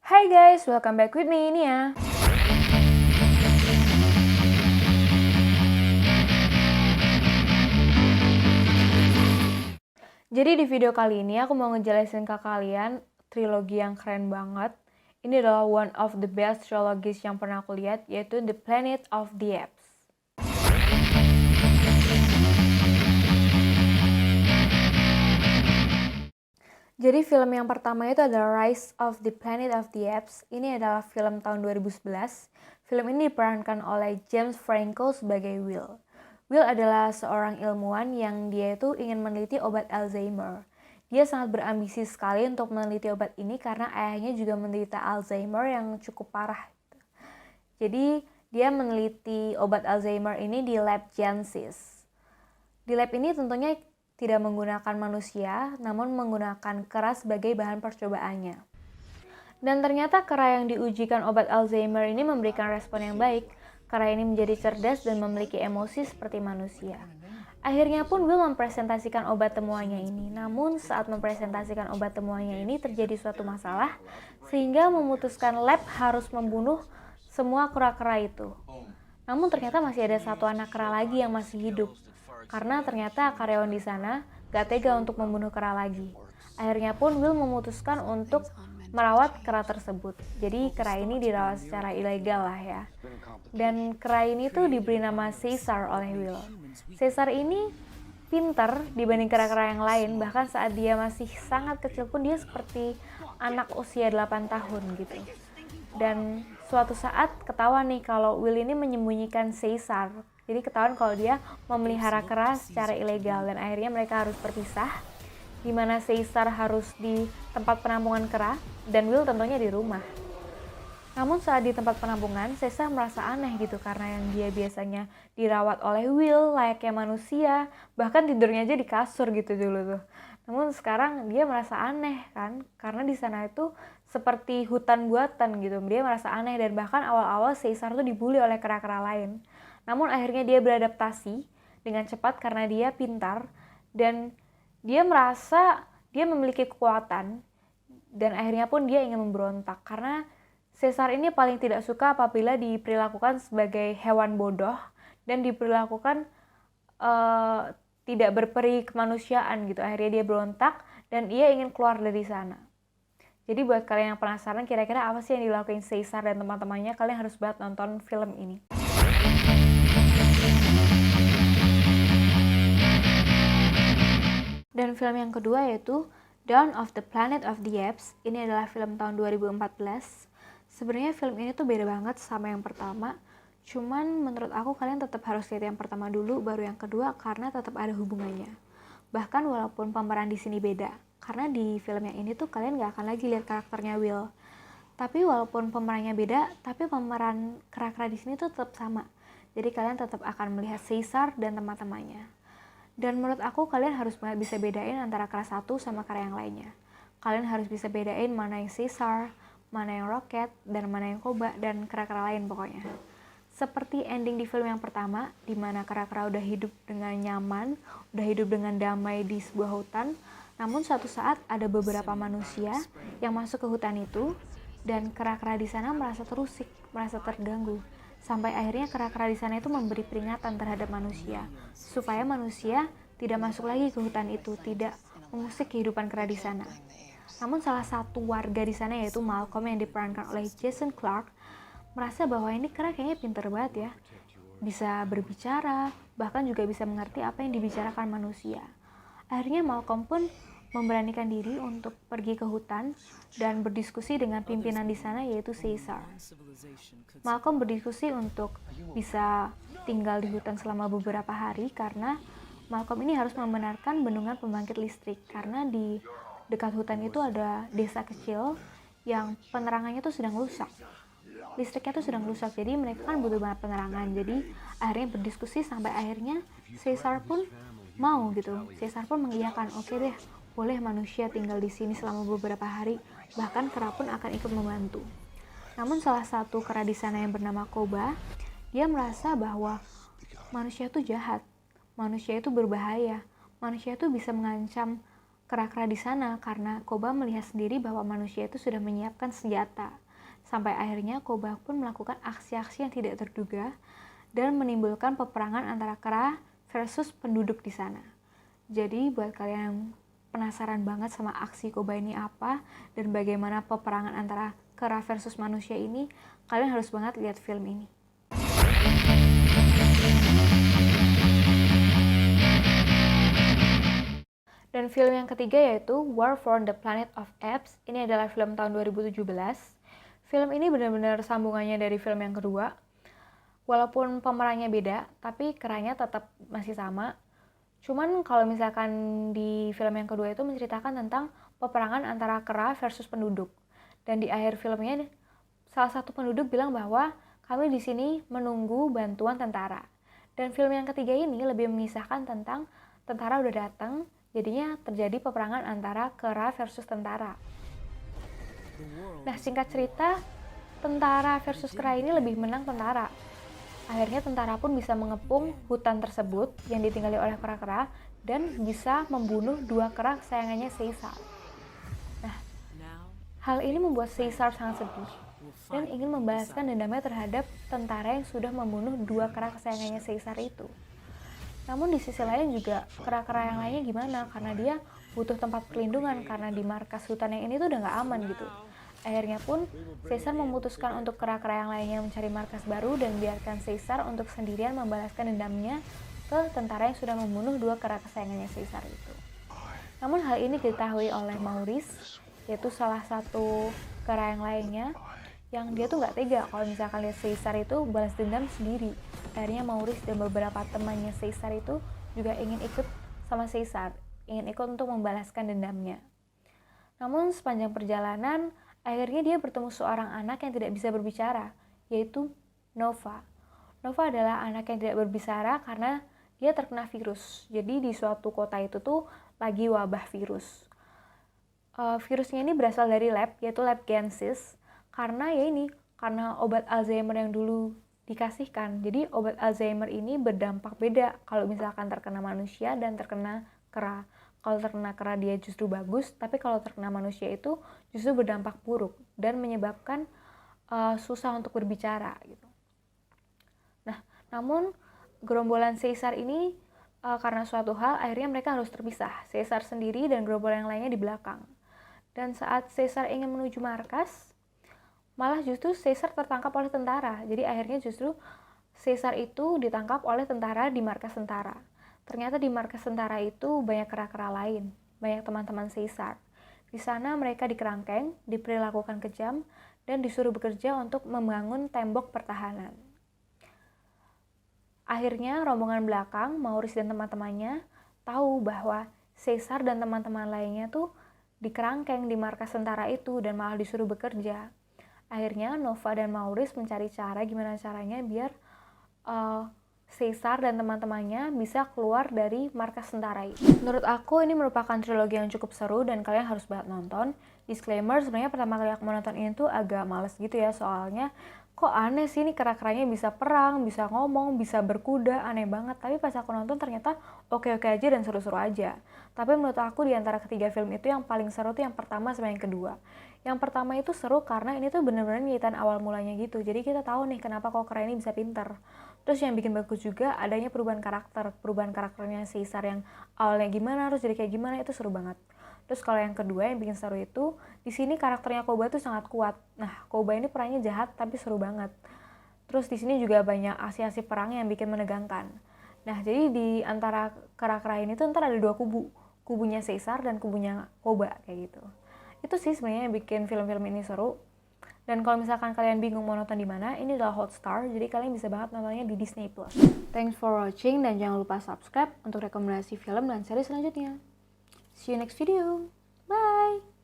Hai guys, welcome back with me, Nia. Jadi di video kali ini aku mau ngejelasin ke kalian trilogi yang keren banget. Ini adalah one of the best trilogies yang pernah aku lihat, yaitu The Planet of the Apes. Jadi film yang pertama itu adalah Rise of the Planet of the Apes. Ini adalah film tahun 2011. Film ini diperankan oleh James Franco sebagai Will. Will adalah seorang ilmuwan yang dia itu ingin meneliti obat Alzheimer. Dia sangat berambisi sekali untuk meneliti obat ini karena ayahnya juga menderita Alzheimer yang cukup parah. Jadi dia meneliti obat Alzheimer ini di lab Janssens. Di lab ini tentunya tidak menggunakan manusia, namun menggunakan kera sebagai bahan percobaannya. Dan ternyata kera yang diujikan obat Alzheimer ini memberikan respon yang baik. Kera ini menjadi cerdas dan memiliki emosi seperti manusia. Akhirnya pun Will mempresentasikan obat temuannya ini. Namun saat mempresentasikan obat temuannya ini terjadi suatu masalah, sehingga memutuskan lab harus membunuh semua kera-kera itu. Namun ternyata masih ada satu anak kera lagi yang masih hidup. Karena ternyata karyawan di sana gak tega untuk membunuh kera lagi. Akhirnya pun Will memutuskan untuk merawat kera tersebut. Jadi kera ini dirawat secara ilegal lah ya. Dan kera ini tuh diberi nama Caesar oleh Will. Caesar ini pintar dibanding kera-kera yang lain. Bahkan saat dia masih sangat kecil pun dia seperti anak usia 8 tahun gitu. Dan suatu saat ketahuan nih kalau Will ini menyembunyikan Caesar. Jadi ketahuan kalau dia memelihara kera secara ilegal dan akhirnya mereka harus berpisah, di mana Caesar harus di tempat penampungan kera dan Will tentunya di rumah. Namun saat di tempat penampungan, Caesar merasa aneh gitu karena yang dia biasanya dirawat oleh Will layaknya manusia, bahkan tidurnya aja di kasur gitu dulu tuh. Namun sekarang dia merasa aneh kan, karena di sana itu seperti hutan buatan gitu. Dia merasa aneh dan bahkan awal-awal Caesar tuh dibully oleh kera-kera lain. Namun akhirnya dia beradaptasi dengan cepat karena dia pintar dan dia merasa dia memiliki kekuatan dan akhirnya pun dia ingin memberontak karena Caesar ini paling tidak suka apabila diperlakukan sebagai hewan bodoh dan diperlakukan tidak berperi kemanusiaan gitu. Akhirnya dia berontak dan dia ingin keluar dari sana. Jadi buat kalian yang penasaran kira-kira apa sih yang dilakukan Caesar dan teman-temannya, kalian harus banget nonton film ini. Dan film yang kedua yaitu Dawn of the Planet of the Apes. Ini adalah film tahun 2014. Sebenarnya film ini tuh beda banget sama yang pertama. Cuman menurut aku kalian tetap harus lihat yang pertama dulu baru yang kedua karena tetap ada hubungannya. Bahkan walaupun pemeran di sini beda. Karena di film yang ini tuh kalian gak akan lagi lihat karakternya Will. Tapi walaupun pemerannya beda, tapi pemeran kera-kera di sini tuh tetap sama. Jadi kalian tetap akan melihat Caesar dan teman-temannya. Dan menurut aku kalian harus bisa bedain antara kera satu sama kera yang lainnya. Kalian harus bisa bedain mana yang Caesar, mana yang Rocket, dan mana yang Koba, dan kera-kera lain pokoknya. Seperti ending di film yang pertama, di mana kera-kera udah hidup dengan nyaman, udah hidup dengan damai di sebuah hutan, namun suatu saat ada beberapa manusia yang masuk ke hutan itu, dan kera-kera di sana merasa terusik, merasa terganggu. Sampai akhirnya kera-kera di sana itu memberi peringatan terhadap manusia supaya manusia tidak masuk lagi ke hutan itu, tidak mengusik kehidupan kera di sana. Namun salah satu warga di sana yaitu Malcolm yang diperankan oleh Jason Clarke merasa bahwa ini kera kayaknya pintar banget ya, bisa berbicara, bahkan juga bisa mengerti apa yang dibicarakan manusia. Akhirnya Malcolm pun memberanikan diri untuk pergi ke hutan dan berdiskusi dengan pimpinan di sana yaitu Caesar. Malcolm berdiskusi untuk bisa tinggal di hutan selama beberapa hari karena Malcolm ini harus membenarkan bendungan pembangkit listrik karena di dekat hutan itu ada desa kecil yang penerangannya tuh sedang rusak. Listriknya tuh sedang rusak, jadi mereka kan butuh banget penerangan. Jadi akhirnya berdiskusi sampai akhirnya Caesar pun mau gitu. Caesar pun mengiyakan, oke deh, boleh manusia tinggal di sini selama beberapa hari, bahkan kera pun akan ikut membantu. Namun salah satu kera di sana yang bernama Koba, dia merasa bahwa manusia itu jahat, manusia itu berbahaya, manusia itu bisa mengancam kera-kera di sana karena Koba melihat sendiri bahwa manusia itu sudah menyiapkan senjata. Sampai akhirnya Koba pun melakukan aksi-aksi yang tidak terduga dan menimbulkan peperangan antara kera versus penduduk di sana. Jadi buat kalian yang penasaran banget sama aksi Koba ini apa dan bagaimana peperangan antara kera versus manusia ini, kalian harus banget lihat film ini. Dan film yang ketiga yaitu War for the Planet of Apes. Ini adalah film tahun 2017. Film ini benar-benar sambungannya dari film yang kedua. Walaupun pemerannya beda, tapi keranya tetap masih sama. Cuman kalau misalkan di film yang kedua itu menceritakan tentang peperangan antara kera versus penduduk. Dan di akhir filmnya, salah satu penduduk bilang bahwa kami di sini menunggu bantuan tentara. Dan film yang ketiga ini lebih mengisahkan tentang tentara udah datang, jadinya terjadi peperangan antara kera versus tentara. Nah, singkat cerita, tentara versus kera ini lebih menang tentara. Akhirnya tentara pun bisa mengepung hutan tersebut yang ditinggali oleh kera-kera dan bisa membunuh dua kera kesayangannya Caesar. Nah, hal ini membuat Caesar sangat sedih dan ingin membalaskan dendamnya terhadap tentara yang sudah membunuh dua kera kesayangannya Caesar itu. Namun di sisi lain juga kera-kera yang lainnya gimana, karena dia butuh tempat perlindungan karena di markas hutan yang ini tuh udah gak aman gitu. Akhirnya pun Caesar memutuskan untuk kera-kera yang lainnya mencari markas baru dan biarkan Caesar untuk sendirian membalaskan dendamnya ke tentara yang sudah membunuh dua kera kesayangannya Caesar itu. Namun hal ini diketahui oleh Maurice, yaitu salah satu kera yang lainnya, yang dia tuh gak tega kalau misalkan lihat Caesar itu balas dendam sendiri. Akhirnya Maurice dan beberapa temannya Caesar itu juga ingin ikut sama Caesar, ingin ikut untuk membalaskan dendamnya. Namun sepanjang perjalanan, akhirnya dia bertemu seorang anak yang tidak bisa berbicara, yaitu Nova. Nova adalah anak yang tidak berbicara karena dia terkena virus. Jadi di suatu kota itu tuh lagi wabah virus. Virusnya ini berasal dari lab, yaitu lab Genesis, karena obat Alzheimer yang dulu dikasihkan. Jadi obat Alzheimer ini berdampak beda kalau misalkan terkena manusia dan terkena kera. Kalau terkena kera dia justru bagus, tapi kalau terkena manusia itu justru berdampak buruk dan menyebabkan susah untuk berbicara gitu. Nah, namun gerombolan Caesar ini karena suatu hal akhirnya mereka harus terpisah. Caesar sendiri dan gerombolan yang lainnya di belakang. Dan saat Caesar ingin menuju markas, malah justru Caesar tertangkap oleh tentara. Jadi akhirnya justru Caesar itu ditangkap oleh tentara di markas tentara. Ternyata di markas tentara itu banyak kera-kera lain, banyak teman-teman Caesar. Di sana mereka dikerangkeng, diperlakukan kejam, dan disuruh bekerja untuk membangun tembok pertahanan. Akhirnya rombongan belakang, Maurice dan teman-temannya, tahu bahwa Caesar dan teman-teman lainnya tuh dikerangkeng di markas tentara itu dan malah disuruh bekerja. Akhirnya Nova dan Maurice mencari cara gimana caranya biar Caesar dan teman-temannya bisa keluar dari markas tentara itu. Menurut aku ini merupakan trilogi yang cukup seru dan kalian harus banget nonton. Disclaimer, sebenarnya pertama kali aku menonton ini tuh agak males gitu ya, soalnya kok aneh sih nih kera-keranya bisa perang, bisa ngomong, bisa berkuda, aneh banget. Tapi pas aku nonton ternyata oke-oke aja dan seru-seru aja. Tapi menurut aku di antara ketiga film itu yang paling seru tuh yang pertama sama yang kedua. Yang pertama itu seru karena ini tuh bener-bener nyeritain awal mulanya gitu. Jadi kita tahu nih kenapa kok kera ini bisa pinter. Terus yang bikin bagus juga adanya perubahan karakter. Perubahan karakternya Caesar yang awalnya gimana terus jadi kayak gimana, itu seru banget. Terus kalau yang kedua yang bikin seru itu, di sini karakternya Koba tuh sangat kuat. Nah, Koba ini perannya jahat tapi seru banget. Terus di sini juga banyak aksi-aksi perang yang bikin menegangkan. Nah, jadi di antara kera-kera ini tuh ntar ada dua kubu. Kubunya Caesar dan kubunya Koba kayak gitu. Itu sih sebenarnya yang bikin film-film ini seru. Dan kalau misalkan kalian bingung mau nonton di mana, ini adalah Hotstar, jadi kalian bisa banget nontonnya di Disney+. Thanks for watching dan jangan lupa subscribe untuk rekomendasi film dan seri selanjutnya. See you next video. Bye!